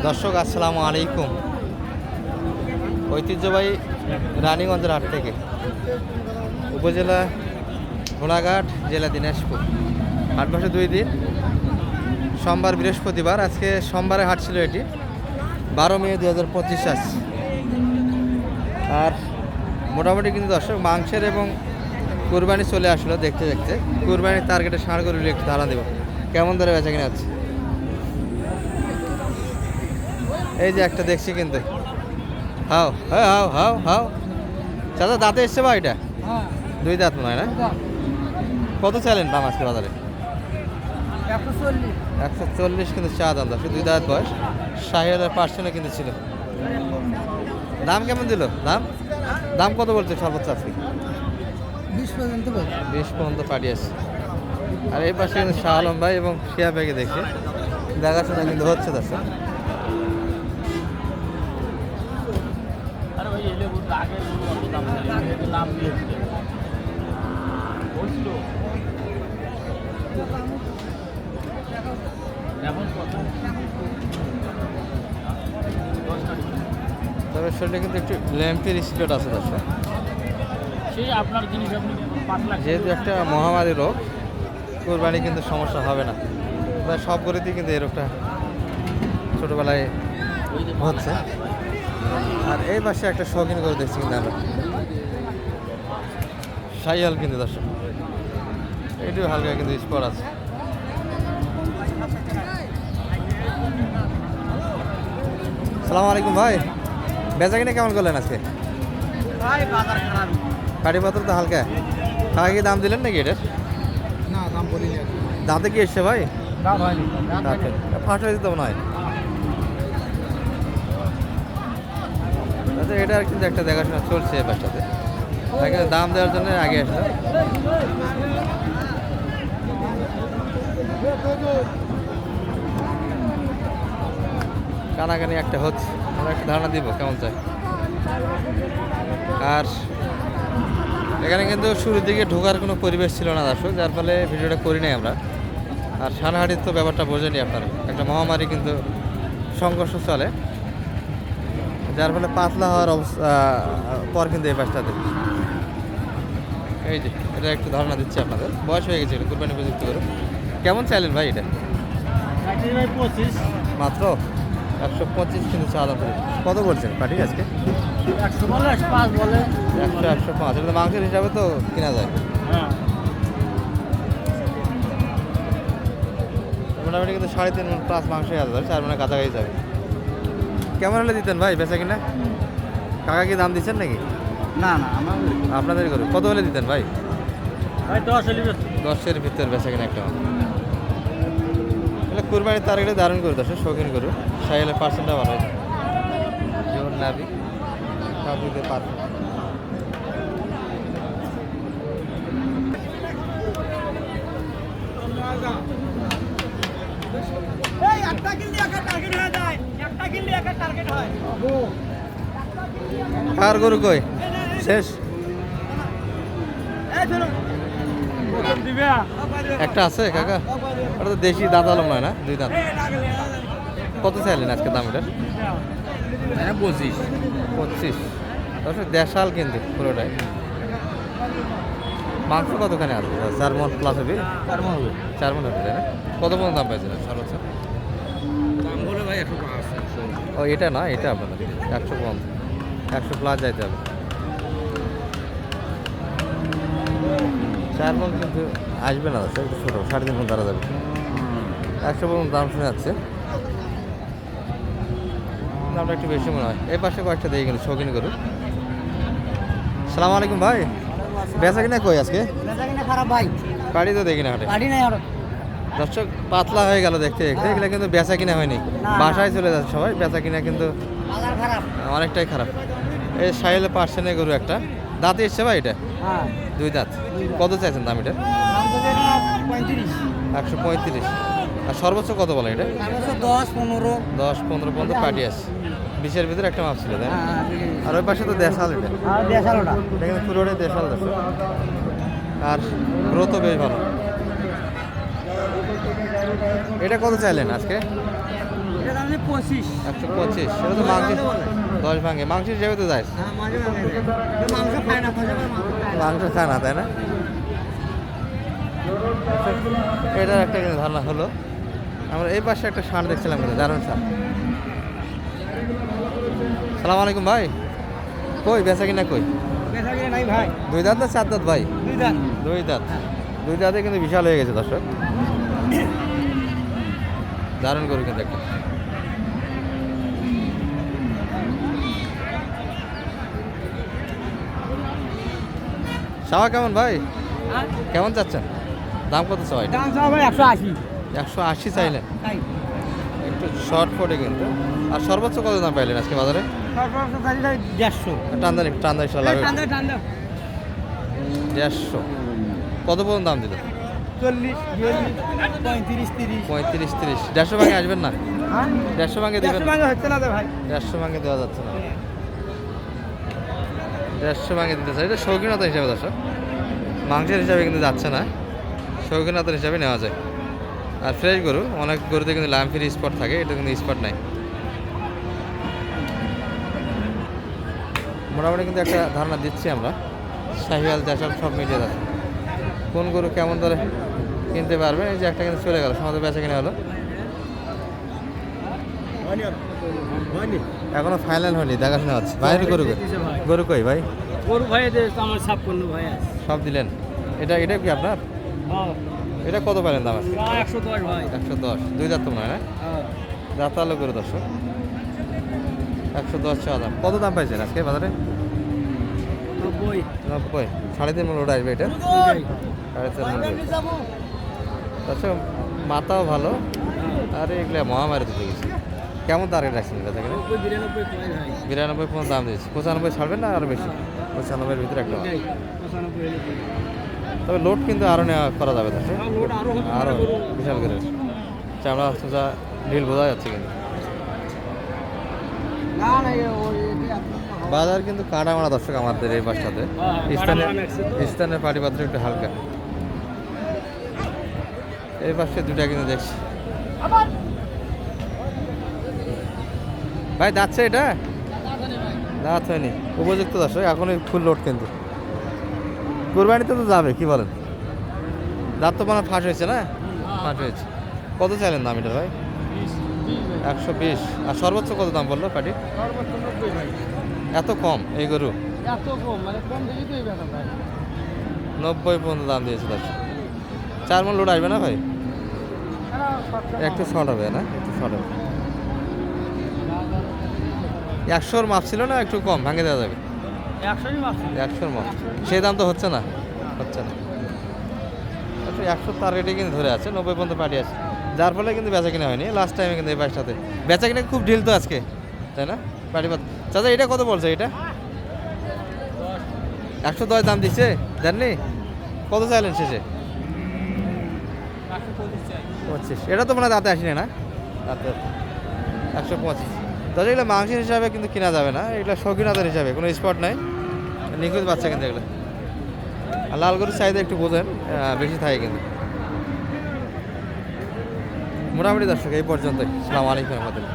দর্শক আসসালামু আলাইকুম। ঐতিহ্যবাহী রানীগঞ্জের হাট থেকে উপজেলা ঘোড়াঘাট, জেলা দিনাজপুর। হাট বসে 2 দিন, সোমবার বৃহস্পতিবার। আজকে সোমবারে হাট ছিল এটি, 12 মে 2025 আসছে। আর মোটামুটি কিন্তু দর্শক মাংসের এবং কুরবানি চলে আসলো। দেখতে দেখতে কুরবানির টার্গেটে ষাঁড় গরু একটু ধারণা দেবো কেমন ধরে বেচা কিনে আছে। এই যে একটা দেখছি কিন্তু, হাও হাও হাও হাও হাও চাচা, দাঁতে এসছে বা এটা? 2 দাঁত মনে হয় না? কত চাইলেন দাম আজকে বাজারে? 140 কিন্তু চা দাম। 2 দাঁত বয়স, 60,000 কিন্তু ছিল। দাম কেমন দিল? দাম কত বলছে সর্বোচ্চ আজকে? 20 পর্যন্ত পাঠিয়েছে। আর এই পাশে কিন্তু শাহ আলম ভাই এবং শিয়া ভাইকে দেখে দেখাশোনা কিন্তু হচ্ছে। দর্শক তবে শরীরে কিন্তু একটু ল্যাম্পের স্পিড আছে। দর্শক যেহেতু একটা মহামারী রোগ, কুরবানি কিন্তু সমস্যা হবে না। প্রায় সব গরুতেই কিন্তু এই রোগটা ছোটোবেলায় হচ্ছে। আর এই পাশে একটা শৌখিন গরু দেখছি কিন্তু আমরা, শাহিয়াল কিন্তু। দর্শক এটিও হালকা কিন্তু স্পট আছে। সালামু আলাইকুম ভাই, বেচা কিনে কেমন করলেন আজকে? কাটি পাত্র তো হালকা। কাকা কি দাম দিলেন নাকি এটার? না, দাম বলিনি। দাঁতে কি এসছে ভাই? দাম হয়নি। ফার্স্ট হয়ে যেত মনে হয়। এটা কিন্তু একটা দেখাশোনা চলছে এই পাশটাতে। তাকে দাম দেওয়ার জন্য আগে আসলো। কানাকানি একটা হচ্ছে, আমরা একটা ধারণা দিব কেমন চাই। আর এখানে কিন্তু শুরুর দিকে ঢোকার কোনো পরিবেশ ছিল না দর্শক, যার ফলে ভিডিওটা করি নাই আমরা। আর সানহাটির তো ব্যাপারটা বোঝেনি আপনারা, একটা মহামারী কিন্তু সংঘর্ষ চলে, যার ফলে পাতলা হওয়ার অবস্থা পর কিন্তু এই পাশটাতে। এই যে এটা একটু ধারণা দিচ্ছি আপনাদের, বয়স হয়ে গেছে কুরবানি প্রযুক্তি করে। কেমন চাইলেন ভাই এটা? মাত্র 125 কিন্তু চাওয়া দাম। কত বলছেন পাটি আজকে? 100-105। এটা মাংসের হিসাবে তো কেনা যায়। মোটামুটি কিন্তু 3.5 মণ প্লাস মাংস আছে, 4 মণের কাছাকাছি যাবে। কেমন হলে দিতেন ভাই বেচা কিনা? কাকা কি দাম দিচ্ছেন নাকি? না না, আপনাদের করে কত হলে দিতেন ভাই? 10-এর ভিতরে বেচা কিনা একটা। তাহলে কুরবানির টার্গেটে দারুণ করে দর্শক, শৌখিন করু। শাহিয়ালের পার্সেন্টটা ভালো হয়েছে, যেমন নাবি সব দিতে পারবে। কার গরু কই শেষ? একটা আছে কাকা, ওটা তো দেশি দাঁত আলম নয় না? 2 দাঁত। কত চাইলেন আজকে দাম এটার? 25। দর্শক দেশাল কিন্তু পুরোটাই। মাংস কতখানি আছে? 4 মণ প্লাস হবে। 4 মণ হবে তাই না? কত পর্যন্ত দাম পাইছিলেন সর্বোচ্চ? ও এটা না, এটা আপনাদের 150, 100 প্লাস যাইতে হবে। 4 মণ কিন্তু আসবে না, একটু ছোটো, 3.5 মণ ধরা যাবে। 100 পর্যন্ত দাম শুনে যাচ্ছে, দামটা একটু বেশি মনে হয়। এই পাশে কয়েকটা দিয়ে কিন্তু শৌখিন করুন। সালাম আলাইকুম ভাই, বেচা কিনা কই আজকে? খারাপ ভাই, পাড়ি তো দেখি না হাটে। দর্শক পাতলা হয়ে গেল দেখতে দেখতে, এগুলো কিন্তু বেচা কিনা হয়নি, বাসায় চলে যাচ্ছে সবাই। বেচা কিনা কিন্তু অনেকটাই খারাপ। এই শাহিয়ালের পার্সেন্টের গরু একটা, দাঁতে এসছে ভাই এটা? 2 দাঁত। কত চাইছেন দাম এটা? 135। আর সর্বোচ্চ কত বলে এটা? 10-15 পর্যন্ত পার্টি আছে। 20-এর ভিতরে একটা মাপ ছিল তাই না? আর ওই পাশে তো দেশাল, এটা কিন্তু পুরোটাই দেশাল দর্শক। আর গ্রোথও বেশ ভালো। এটা কত চাইলেন আজকে? 125। 125, সেটা তো মাংস 10 ভাঙে, মাংস হিসেবে তো যায়, হ্যাঁ, মাঝে মাঝে যায়। তো মাংস খায় না, মাঝে মাঝে মাংস খায় না। মাংস খায় না তাই না? এটার একটা কিন্তু ধারণা হলো। আমরা এই পাশে একটা ষাঁড় দেখছিলাম কিন্তু, দারুণ ষাঁড়। সালাম আলাইকুম ভাই, কই বেচা কিনা কই? বেচা কিনা নাই ভাই। 2 দাঁত না 4 দাঁত ভাই? 2 দাঁত। 2 দাঁত। 2 দাঁতে কিন্তু বিশাল হয়ে গেছে দর্শক, দারুণ গরু কিন্তু একটা। সাওয়া কেমন ভাই, হ্যাঁ? কেমন চাচ্ছেন? দাম কত চাই? দাম চাও ভাই 180। 180 চাইলেন, তাই। একটু শর্ট পড়ে কিন্তু। আর সর্বোচ্চ কত দাম পাইলেন আজকে বাজারে? সর্বোচ্চ চাইলে 150। টান্দা ইনশাল্লাহ এই টান্দা টান্দা। 150। কত পর্যন্ত দাম দিল? 40, 42, 35, 30। 35, 30। 150 ভাঙে আসবেন না? হ্যাঁ? 150 ভাঙে দিবেন? 100 ভাঙা হচ্ছে না তো ভাই। 150 ভাঙে দেওয়া যাচ্ছে না, 150 ভাঙে দিতে চাই। এটা শৌখিনতা হিসাবে দর্শক, মাংসের হিসাবে কিন্তু যাচ্ছে না, শৌখিনতার হিসাবে নেওয়া যায়। আর ফ্রেশ গরু, অনেক গরুতে কিন্তু লাম্পির স্পট থাকে, এটা কিন্তু স্পট নাই। মোটামুটি কিন্তু একটা ধারণা দিচ্ছি আমরা, শাহিওয়াল দেশাল সব মিলিয়ে যাচ্ছে। কোন গরু কেমন দরে কিনতে পারবে, এই যে একটা কিন্তু চলে গেল, সমাজে বেচা কিনে হলো, এখনো ফাইনাল হয়নি, দেখাশোনা হচ্ছে। বাইরে গরু কই? গরু কই ভাই? গরু ভাই আমার সাপ করলো ভাই আছে। সব দিলেন? এটা কি আপনার? হ্যাঁ। এটা কত পাইলেন দাম আছে? 110 ভাই। 110। 2 দাঁত তো মনে হয় না? হ্যাঁ। রাতালো গরু দর্শক, 110 চাওয়া দাম। কত দাম পাইছেন আজকে বাজারে? 90। 90। 3.5 মূল্য ওটা আসবে এটা? 3.5 মূল্য। দর্শক মাথাও ভালো, আর এগুলো মহামারী দিতে গেছে। কেমন টার্গেট রাখছেন বেচা কিনে? 92 কয় ভাই। 92 পর্যন্ত দাম দিয়েছে। 95 ছাড়বেন না আরও বেশি? 95 এর ভিতরে একটা হবে। 95 এর উপরে। তবে লোড কিন্তু আরও নেওয়া করা যাবে তাতে, হ্যাঁ, লোড আরো হবে। আরও বিশাল করে চামড়া সোজা ঢিল বোঝা যাচ্ছে কিন্তু। না না ওই বাজার কিন্তু কাটা মারা দর্শক আমাদের এই বাসটাতে। স্থানের পাটিপাত্র একটু হালকা। এই পাশে দুটা কিন্তু দেখছি ভাই, যাচ্ছে এটা দাঁত হয়নি, উপযুক্ত দর্শক, এখনই ফুল লোড কিন্তু। কুরবানিতে তো যাবে, কি বলেন? দাঁত তো মানে ফাঁস হয়েছে না? ফাঁস হয়েছে। কত চাইলেন দাম এটা ভাই? 120। আর সর্বোচ্চ কত দাম বললো পাটি? সর্বোচ্চ 90 ভাই। এত কম এই গরু? এত কম মানে কম দেখি তো এই বেটা ভাই। 90 পর্যন্ত দাম দিয়েছে দর্শক। 4 মণ লোড আসবে না ভাই? একটু শর্ট হবে না? একটু শর্ট হবে। 100-র মাপ ছিল না, একটু কম ভাঙে দেওয়া যাবে? 100ই মাছ। 100-র মাপ, সেই দাম তো হচ্ছে না, হচ্ছে না। 100 টার্গেটে কিন্তু ধরে আছে, 90 পর্যন্ত পাটি আছে, যার ফলে কিন্তু বেচা কিনা হয়নি লাস্ট টাইমে কিন্তু এই বাইশটাতে। বেচা কিনা খুব ঢিল তো আজকে, তাই না? পাটি পাত। চাচা এটা কত বলছে এটা? 110 দাম দিচ্ছে, জাননি? কত চাইলেন শেষে? 25। এটা তো মানে দাঁতে আসেনি না? দাঁতে 125। তাহলে এগুলো মাংসের হিসাবে কিন্তু কিনা যাবে না, এগুলো শৌখিনতার হিসাবে, কোনো স্পট নাই, নিখুঁত বাচ্চা কিন্তু এগুলো। আর লাল গরুর চাহিদা একটু বোঝেন, বেশি থাকে কিন্তু। মোটামুটি দর্শক এই পর্যন্তই। আসসালামু আলাইকুম রহমতুল্লাহ।